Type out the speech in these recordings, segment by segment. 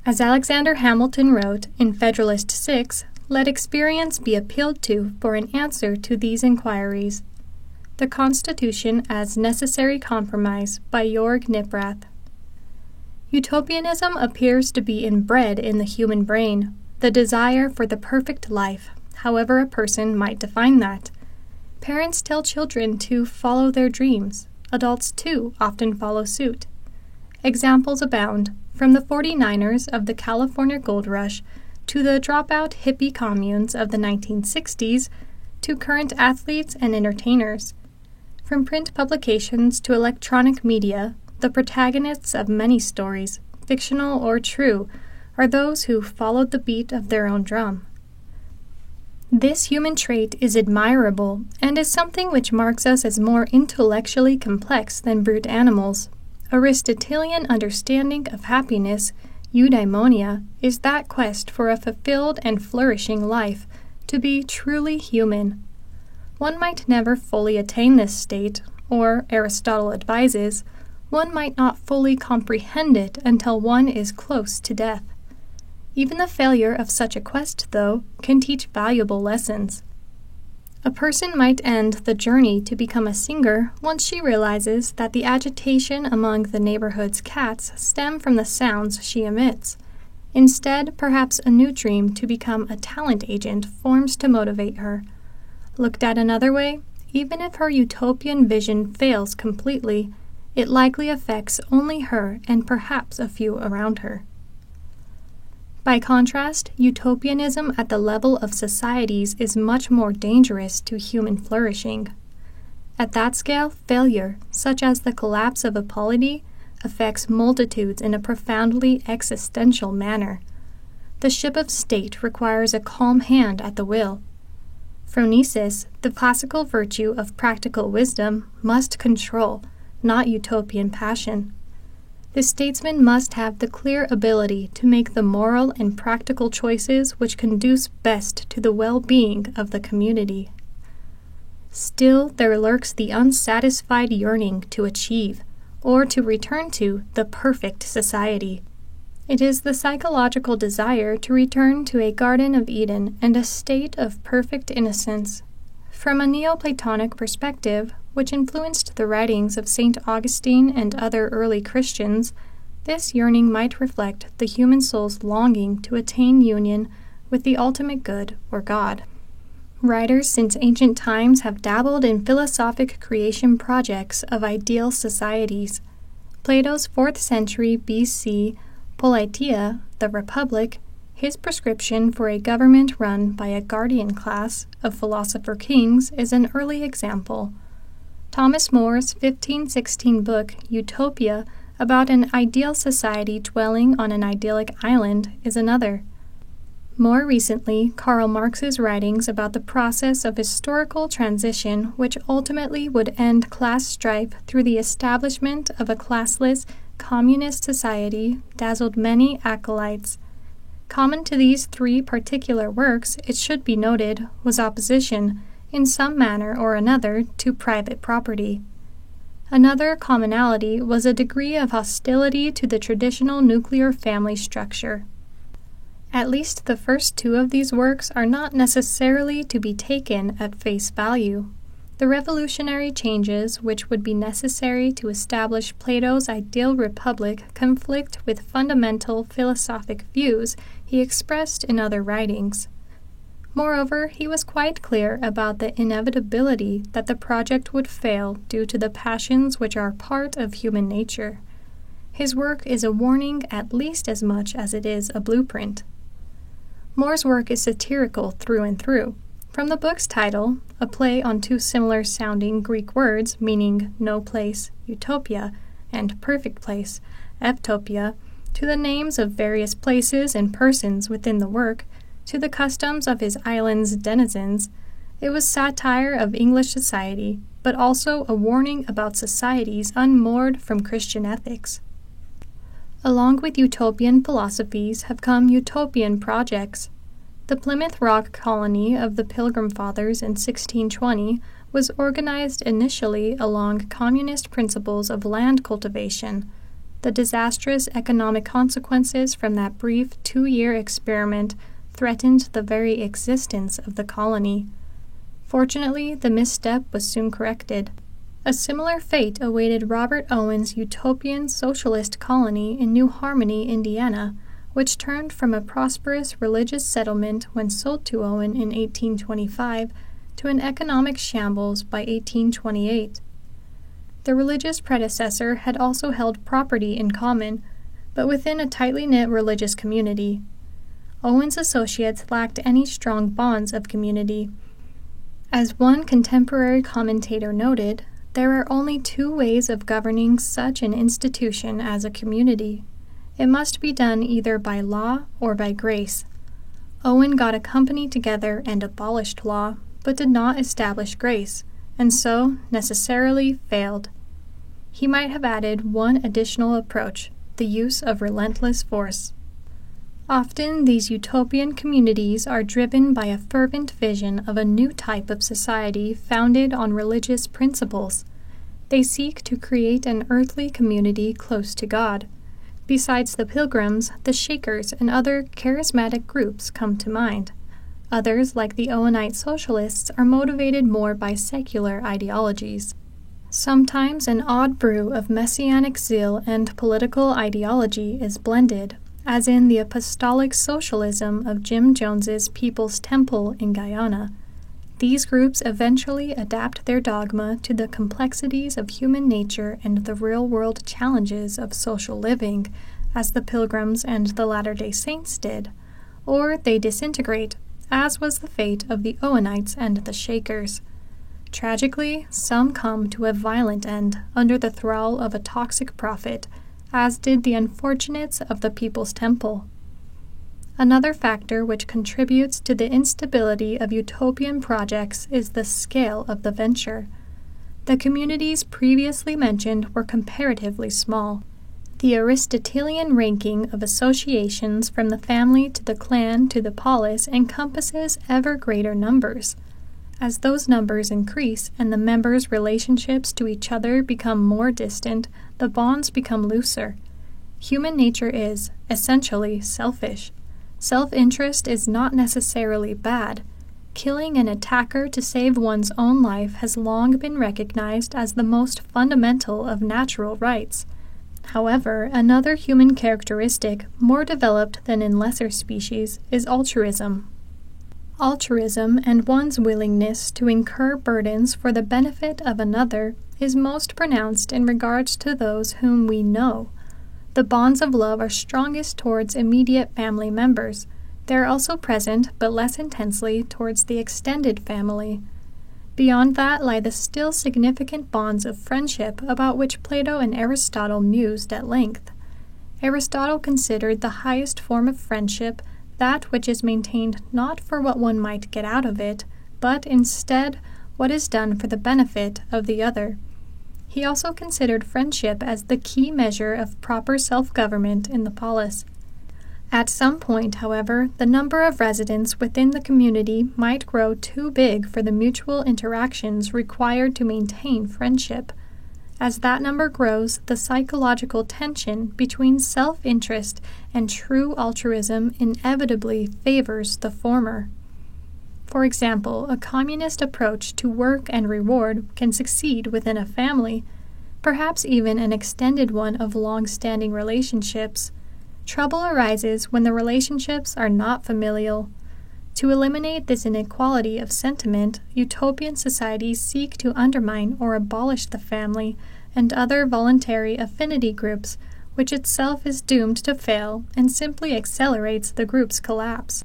As Alexander Hamilton wrote in Federalist 6, let experience be appealed to for an answer to these inquiries. The Constitution as Necessary Compromise by Jorg Niprath. Utopianism appears to be inbred in the human brain, the desire for the perfect life, however a person might define that. Parents tell children to follow their dreams. Adults, too, often follow suit. Examples abound, from the 49ers of the California Gold Rush to the dropout hippie communes of the 1960s to current athletes and entertainers. From print publications to electronic media, the protagonists of many stories, fictional or true, are those who followed the beat of their own drum. This human trait is admirable and is something which marks us as more intellectually complex than brute animals. Aristotelian understanding of happiness, eudaimonia, is that quest for a fulfilled and flourishing life, to be truly human. One might never fully attain this state, or, Aristotle advises, one might not fully comprehend it until one is close to death. Even the failure of such a quest, though, can teach valuable lessons. A person might end the journey to become a singer once she realizes that the agitation among the neighborhood's cats stem from the sounds she emits. Instead, perhaps a new dream to become a talent agent forms to motivate her. Looked at another way, even if her utopian vision fails completely, it likely affects only her and perhaps a few around her. By contrast, utopianism at the level of societies is much more dangerous to human flourishing. At that scale, failure, such as the collapse of a polity, affects multitudes in a profoundly existential manner. The ship of state requires a calm hand at the wheel. Phronesis, the classical virtue of practical wisdom, must control, not utopian passion. The statesman must have the clear ability to make the moral and practical choices which conduce best to the well-being of the community. Still, there lurks the unsatisfied yearning to achieve, or to return to, the perfect society. It is the psychological desire to return to a Garden of Eden and a state of perfect innocence. From a Neoplatonic perspective, which influenced the writings of St. Augustine and other early Christians, this yearning might reflect the human soul's longing to attain union with the ultimate good, or God. Writers since ancient times have dabbled in philosophic creation projects of ideal societies. Plato's 4th century BC Politeia, the Republic, his prescription for a government run by a guardian class of philosopher kings, is an early example. Thomas More's 1516 book, Utopia, about an ideal society dwelling on an idyllic island, is another. More recently, Karl Marx's writings about the process of historical transition which ultimately would end class strife through the establishment of a classless, communist society dazzled many acolytes. Common to these three particular works, it should be noted, was opposition, in some manner or another, to private property. Another commonality was a degree of hostility to the traditional nuclear family structure. At least the first two of these works are not necessarily to be taken at face value. The revolutionary changes which would be necessary to establish Plato's ideal republic conflict with fundamental philosophic views he expressed in other writings. Moreover, he was quite clear about the inevitability that the project would fail due to the passions which are part of human nature. His work is a warning at least as much as it is a blueprint. More's work is satirical through and through. From the book's title, a play on two similar-sounding Greek words meaning no place, utopia, and perfect place, eftopia, to the names of various places and persons within the work, to the customs of his island's denizens, it was satire of English society, but also a warning about societies unmoored from Christian ethics. Along with utopian philosophies have come utopian projects. The Plymouth Rock colony of the Pilgrim Fathers in 1620 was organized initially along communist principles of land cultivation. the disastrous economic consequences from that brief 2-year experiment threatened the very existence of the colony. Fortunately, the misstep was soon corrected. A similar fate awaited Robert Owen's utopian socialist colony in New Harmony, Indiana, which turned from a prosperous religious settlement when sold to Owen in 1825 to an economic shambles by 1828. The religious predecessor had also held property in common, but within a tightly knit religious community. Owen's associates lacked any strong bonds of community. As one contemporary commentator noted, there are only 2 ways of governing such an institution as a community. It must be done either by law or by grace. Owen got a company together and abolished law, but did not establish grace, and so necessarily failed. He might have added one additional approach, the use of relentless force. Often these utopian communities are driven by a fervent vision of a new type of society founded on religious principles. They seek to create an earthly community close to God. Besides the Pilgrims, the Shakers and other charismatic groups come to mind. Others, like the Owenite socialists, are motivated more by secular ideologies. Sometimes an odd brew of messianic zeal and political ideology is blended, as in the apostolic socialism of Jim Jones's People's Temple in Guyana. These groups eventually adapt their dogma to the complexities of human nature and the real-world challenges of social living, as the Pilgrims and the Latter-day Saints did, or they disintegrate, as was the fate of the Owenites and the Shakers. Tragically, some come to a violent end under the thrall of a toxic prophet, as did the unfortunates of the People's Temple. Another factor which contributes to the instability of utopian projects is the scale of the venture. The communities previously mentioned were comparatively small. The Aristotelian ranking of associations from the family to the clan to the polis encompasses ever greater numbers. As those numbers increase and the members' relationships to each other become more distant, the bonds become looser. Human nature is, essentially, selfish. Self-interest is not necessarily bad. Killing an attacker to save one's own life has long been recognized as the most fundamental of natural rights. However, another human characteristic, more developed than in lesser species, is altruism. Altruism and one's willingness to incur burdens for the benefit of another is most pronounced in regards to those whom we know. The bonds of love are strongest towards immediate family members. They are also present, but less intensely, towards the extended family. Beyond that lie the still significant bonds of friendship about which Plato and Aristotle mused at length. Aristotle considered the highest form of friendship that which is maintained not for what one might get out of it, but instead what is done for the benefit of the other. He also considered friendship as the key measure of proper self-government in the polis. At some point, however, the number of residents within the community might grow too big for the mutual interactions required to maintain friendship. As that number grows, the psychological tension between self-interest and true altruism inevitably favors the former. For example, a communist approach to work and reward can succeed within a family, perhaps even an extended one of long-standing relationships. Trouble arises when the relationships are not familial. To eliminate this inequality of sentiment, utopian societies seek to undermine or abolish the family and other voluntary affinity groups, which itself is doomed to fail and simply accelerates the group's collapse.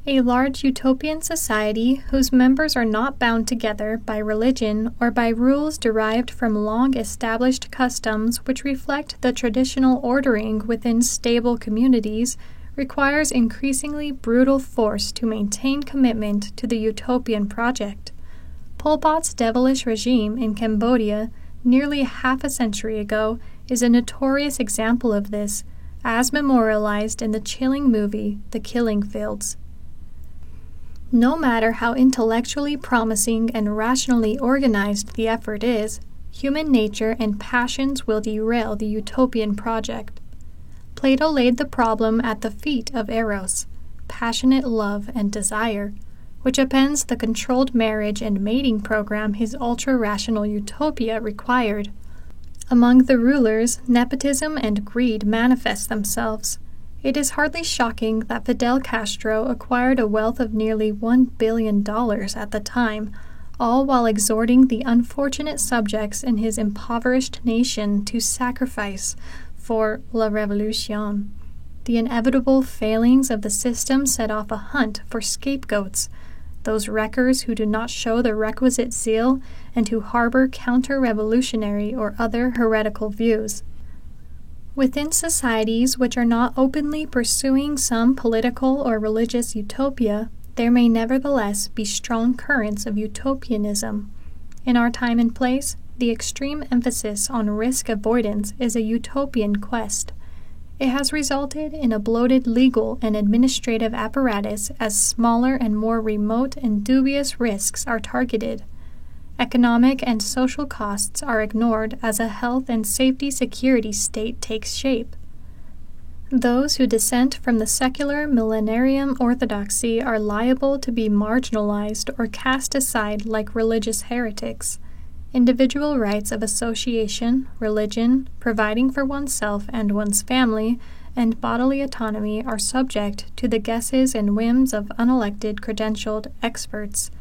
A large utopian society whose members are not bound together by religion or by rules derived from long-established customs which reflect the traditional ordering within stable communities requires increasingly brutal force to maintain commitment to the utopian project. Pol Pot's devilish regime in Cambodia nearly half a century ago is a notorious example of this, as memorialized in the chilling movie The Killing Fields. No matter how intellectually promising and rationally organized the effort is, human nature and passions will derail the utopian project. Plato laid the problem at the feet of Eros, passionate love and desire, which appends the controlled marriage and mating program his ultra-rational utopia required. Among the rulers, nepotism and greed manifest themselves. It is hardly shocking that Fidel Castro acquired a wealth of nearly $1 billion at the time, all while exhorting the unfortunate subjects in his impoverished nation to sacrifice for La Révolution. The inevitable failings of the system set off a hunt for scapegoats, those wreckers who do not show the requisite zeal and who harbor counter-revolutionary or other heretical views. Within societies which are not openly pursuing some political or religious utopia, there may nevertheless be strong currents of utopianism. In our time and place, the extreme emphasis on risk avoidance is a utopian quest. It has resulted in a bloated legal and administrative apparatus as smaller and more remote and dubious risks are targeted. Economic and social costs are ignored as a health and safety security state takes shape. Those who dissent from the secular millenarium orthodoxy are liable to be marginalized or cast aside like religious heretics. Individual rights of association, religion, providing for oneself and one's family, and bodily autonomy are subject to the guesses and whims of unelected credentialed experts.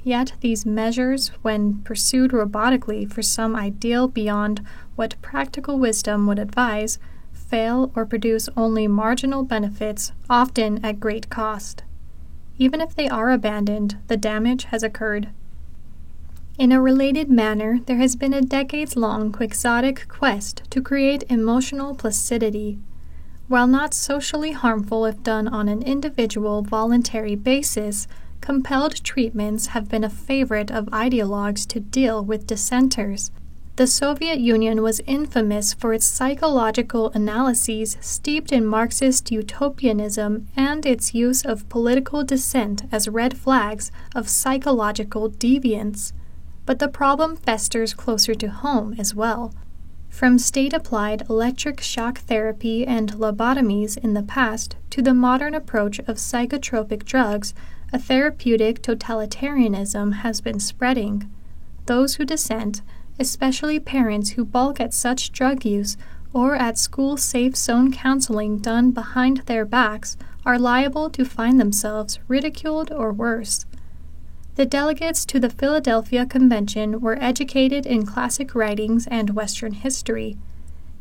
Yet these measures, when pursued robotically for some ideal beyond what practical wisdom would advise, fail or produce only marginal benefits, often at great cost. Even if they are abandoned, the damage has occurred. In a related manner, there has been a decades-long quixotic quest to create emotional placidity. While not socially harmful if done on an individual voluntary basis, compelled treatments have been a favorite of ideologues to deal with dissenters. The Soviet Union was infamous for its psychological analyses steeped in Marxist utopianism and its use of political dissent as red flags of psychological deviance. But the problem festers closer to home as well. From state-applied electric shock therapy and lobotomies in the past to the modern approach of psychotropic drugs, a therapeutic totalitarianism has been spreading. Those who dissent, especially parents who balk at such drug use or at school safe zone counseling done behind their backs, are liable to find themselves ridiculed or worse. The delegates to the Philadelphia Convention were educated in classic writings and Western history.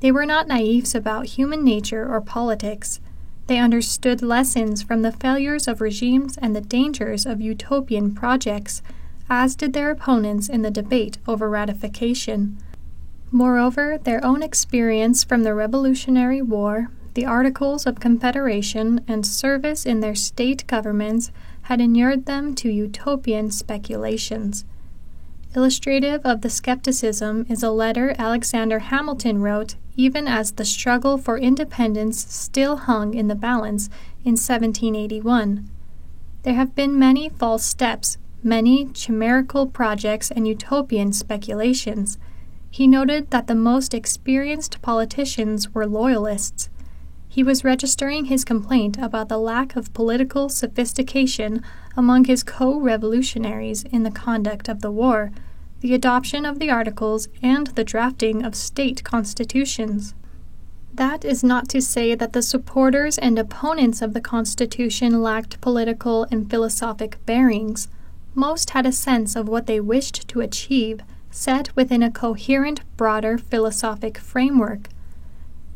They were not naïves about human nature or politics. They understood lessons from the failures of regimes and the dangers of utopian projects, as did their opponents in the debate over ratification. Moreover, their own experience from the Revolutionary War, the Articles of Confederation, and service in their state governments had inured them to utopian speculations. Illustrative of the skepticism is a letter Alexander Hamilton wrote even as the struggle for independence still hung in the balance in 1781. There have been many false steps, many chimerical projects and utopian speculations. He noted that the most experienced politicians were loyalists. He was registering his complaint about the lack of political sophistication among his co-revolutionaries in the conduct of the war, the adoption of the Articles, and the drafting of state constitutions. That is not to say that the supporters and opponents of the Constitution lacked political and philosophic bearings. Most had a sense of what they wished to achieve, set within a coherent, broader philosophic framework.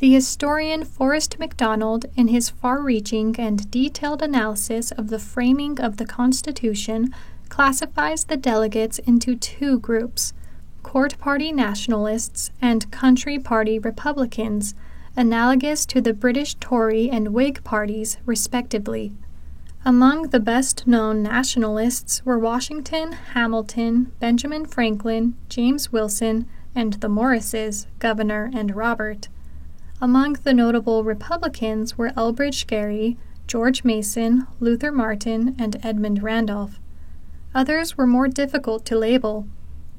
The historian Forrest MacDonald, in his far-reaching and detailed analysis of the framing of the Constitution, classifies the delegates into two groups: Court Party nationalists and Country Party Republicans, analogous to the British Tory and Whig parties, respectively. Among the best-known nationalists were Washington, Hamilton, Benjamin Franklin, James Wilson, and the Morrises, Governor and Robert. Among the notable Republicans were Elbridge Gerry, George Mason, Luther Martin, and Edmund Randolph. Others were more difficult to label.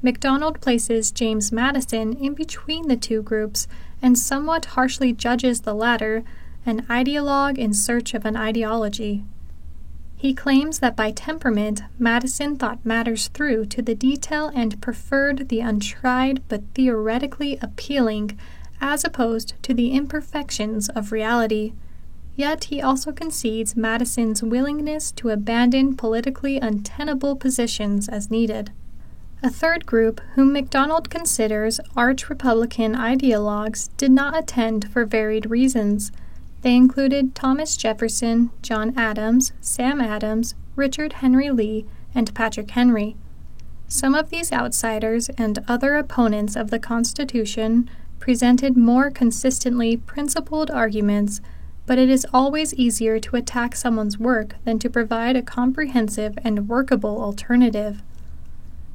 MacDonald places James Madison in between the two groups and somewhat harshly judges the latter an ideologue in search of an ideology. He claims that by temperament, Madison thought matters through to the detail and preferred the untried but theoretically appealing, as opposed to the imperfections of reality. Yet he also concedes Madison's willingness to abandon politically untenable positions as needed. A third group, whom MacDonald considers arch-Republican ideologues, did not attend for varied reasons. They included Thomas Jefferson, John Adams, Sam Adams, Richard Henry Lee, and Patrick Henry. Some of these outsiders and other opponents of the Constitution presented more consistently principled arguments, but it is always easier to attack someone's work than to provide a comprehensive and workable alternative.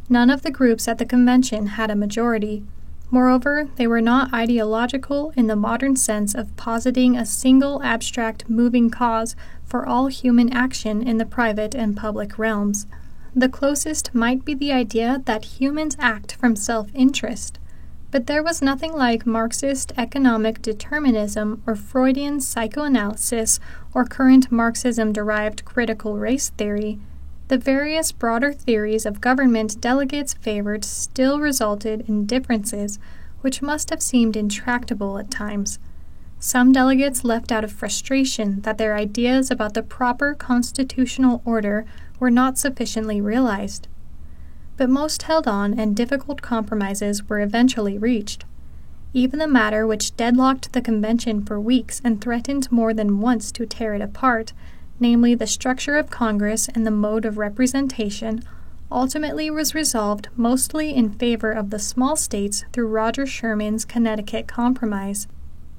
None of the groups at the convention had a majority. Moreover, they were not ideological in the modern sense of positing a single abstract moving cause for all human action in the private and public realms. The closest might be the idea that humans act from self-interest, but there was nothing like Marxist economic determinism or Freudian psychoanalysis or current Marxism-derived critical race theory. The various broader theories of government delegates favored still resulted in differences which must have seemed intractable at times. Some delegates left out of frustration that their ideas about the proper constitutional order were not sufficiently realized. But most held on and difficult compromises were eventually reached. Even the matter which deadlocked the convention for weeks and threatened more than once to tear it apart, namely the structure of Congress and the mode of representation, ultimately was resolved mostly in favor of the small states through Roger Sherman's Connecticut Compromise.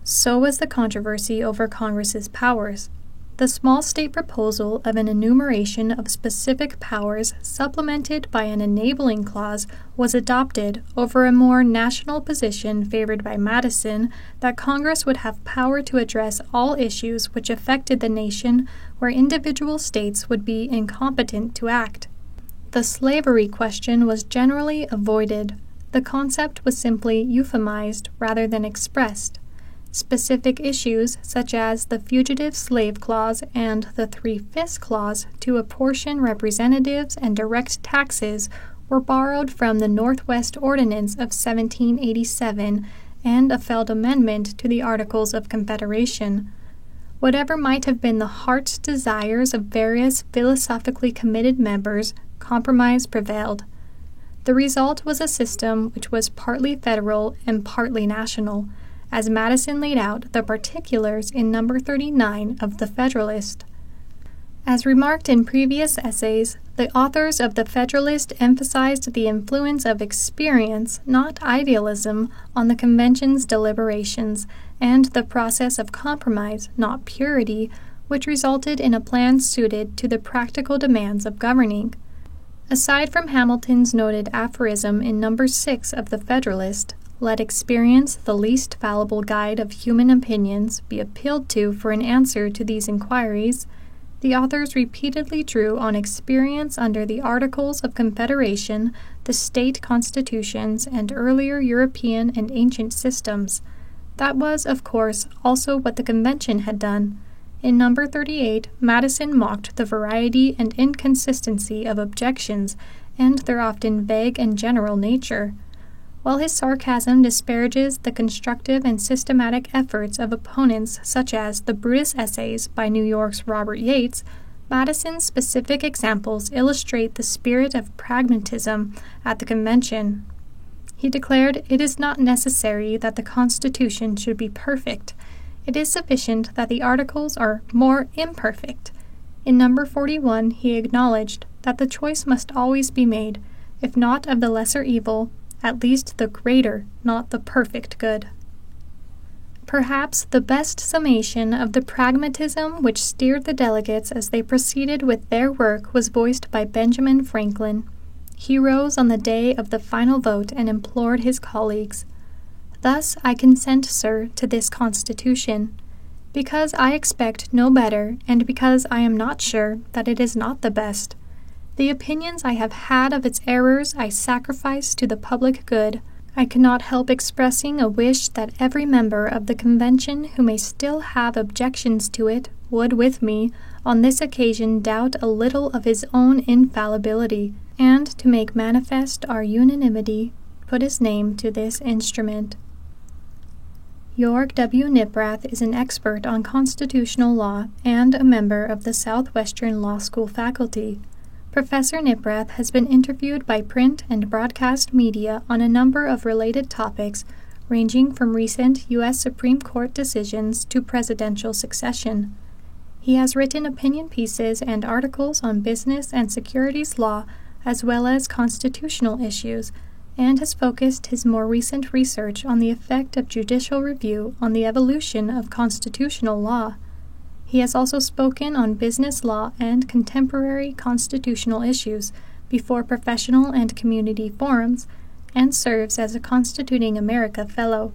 So was the controversy over Congress's powers. The small state proposal of an enumeration of specific powers supplemented by an enabling clause was adopted over a more national position favored by Madison that Congress would have power to address all issues which affected the nation where individual states would be incompetent to act. The slavery question was generally avoided. The concept was simply euphemized rather than expressed. Specific issues, such as the Fugitive Slave Clause and the Three-Fifths Clause to apportion representatives and direct taxes, were borrowed from the Northwest Ordinance of 1787 and a Feld Amendment to the Articles of Confederation. Whatever might have been the heart's desires of various philosophically committed members, compromise prevailed. The result was a system which was partly federal and partly national, as Madison laid out the particulars in number 39 of The Federalist. As remarked in previous essays, the authors of The Federalist emphasized the influence of experience, not idealism, on the convention's deliberations, and the process of compromise, not purity, which resulted in a plan suited to the practical demands of governing. Aside from Hamilton's noted aphorism in number 6 of The Federalist, "Let experience, the least fallible guide of human opinions, be appealed to for an answer to these inquiries," the authors repeatedly drew on experience under the Articles of Confederation, the state constitutions, and earlier European and ancient systems. That was, of course, also what the convention had done. In number 38, Madison mocked the variety and inconsistency of objections and their often vague and general nature. While his sarcasm disparages the constructive and systematic efforts of opponents such as the Brutus Essays by New York's Robert Yates, Madison's specific examples illustrate the spirit of pragmatism at the convention. He declared, "It is not necessary that the Constitution should be perfect. It is sufficient that the articles are more imperfect." In number 41, he acknowledged that the choice must always be made, if not of the lesser evil, at least the greater, not the perfect good. Perhaps the best summation of the pragmatism which steered the delegates as they proceeded with their work was voiced by Benjamin Franklin. He rose on the day of the final vote and implored his colleagues, "Thus I consent, sir, to this Constitution, because I expect no better, and because I am not sure that it is not the best. The opinions I have had of its errors I sacrifice to the public good. I cannot help expressing a wish that every member of the Convention who may still have objections to it would with me on this occasion doubt a little of his own infallibility, and to make manifest our unanimity, put his name to this instrument. York W. Niprath is an expert on constitutional law and a member of the Southwestern Law School faculty. Professor Niprath has been interviewed by print and broadcast media on a number of related topics, ranging from recent U.S. Supreme Court decisions to presidential succession. He has written opinion pieces and articles on business and securities law, as well as constitutional issues, and has focused his more recent research on the effect of judicial review on the evolution of constitutional law. He has also spoken on business law and contemporary constitutional issues before professional and community forums, and serves as a Constituting America Fellow.